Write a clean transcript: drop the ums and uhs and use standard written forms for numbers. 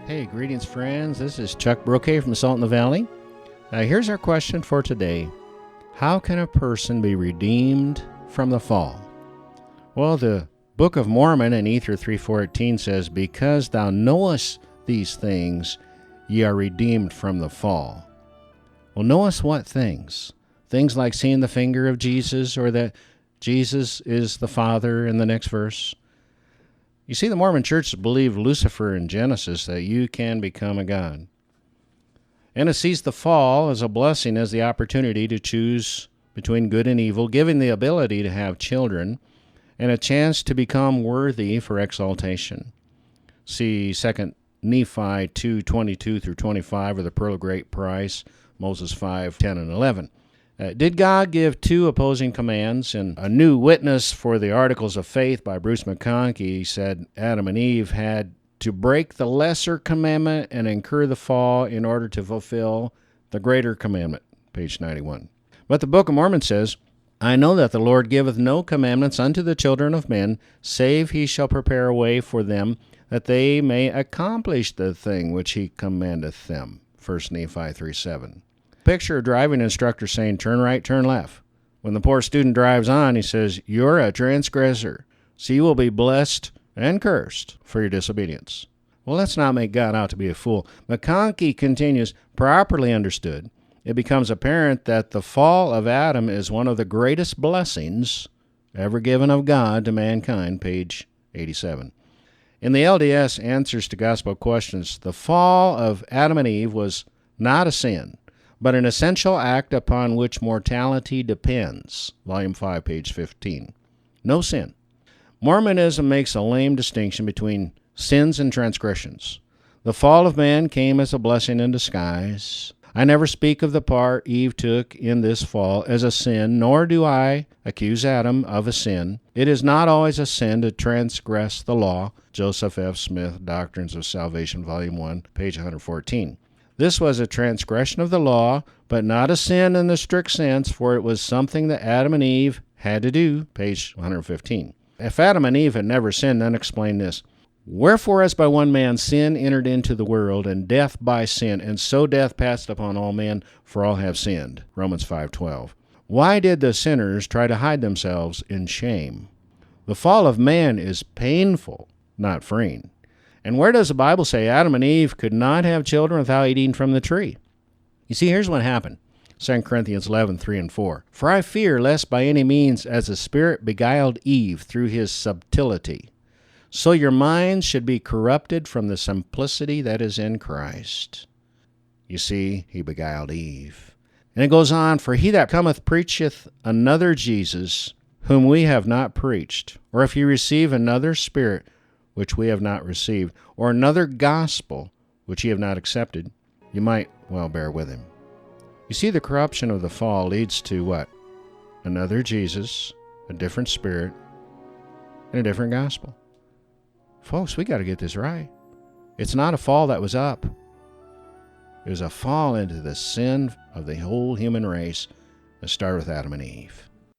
Hey, greetings, friends. This is Chuck Brochet from Salt in the Valley. Here's our question for today. How can a person be redeemed from the fall? Well, the Book of Mormon in Ether 3:14 says, "Because thou knowest these things, ye are redeemed from the fall." Well, knowest what things? Things like seeing the finger of Jesus, or that Jesus is the Father in the next verse. You see, the Mormon Church believed Lucifer in Genesis, that you can become a god. And it sees the fall as a blessing, as the opportunity to choose between good and evil, giving the ability to have children, and a chance to become worthy for exaltation. See 2 Nephi 2:22 through 25, or the Pearl of Great Price, Moses 5:10 and 11. Did God give two opposing commands? In A New Witness for the Articles of Faith by Bruce McConkie said Adam and Eve had to break the lesser commandment and incur the fall in order to fulfill the greater commandment, page 91. But the Book of Mormon says, "I know that the Lord giveth no commandments unto the children of men, save he shall prepare a way for them, that they may accomplish the thing which he commandeth them," 1 Nephi 3:7. Picture a driving instructor saying, "Turn right, turn left." When the poor student drives on, he says, "You're a transgressor, so you will be blessed and cursed for your disobedience." Well, let's not make God out to be a fool. McConkie continues, "Properly understood, it becomes apparent that the fall of Adam is one of the greatest blessings ever given of God to mankind," page 87. In the LDS Answers to Gospel Questions, the fall of Adam and Eve was not a sin, but an essential act upon which mortality depends, volume 5, page 15. No sin. Mormonism makes a lame distinction between sins and transgressions. The fall of man came as a blessing in disguise. I never speak of the part Eve took in this fall as a sin, nor do I accuse Adam of a sin. It is not always a sin to transgress the law. Joseph F. Smith, Doctrines of Salvation, volume 1, page 114. This was a transgression of the law, but not a sin in the strict sense, for it was something that Adam and Eve had to do, page 115. If Adam and Eve had never sinned, then explain this. "Wherefore, as by one man sin entered into the world, and death by sin, and so death passed upon all men, for all have sinned." Romans 5:12. Why did the sinners try to hide themselves in shame? The fall of man is painful, not freeing. And where does the Bible say Adam and Eve could not have children without eating from the tree? You see, here's what happened. 2 Corinthians 11:3 and 4. "For I fear lest by any means, as the Spirit beguiled Eve through his subtlety, so your minds should be corrupted from the simplicity that is in Christ." You see, he beguiled Eve. And it goes on, "For he that cometh preacheth another Jesus, whom we have not preached. Or if you receive another spirit, which we have not received, or another gospel, which ye have not accepted, you might well bear with him." You see, the corruption of the fall leads to what? Another Jesus, a different spirit, and a different gospel. Folks, we got to get this right. It's not a fall that was up. It was a fall into the sin of the whole human race that started with Adam and Eve.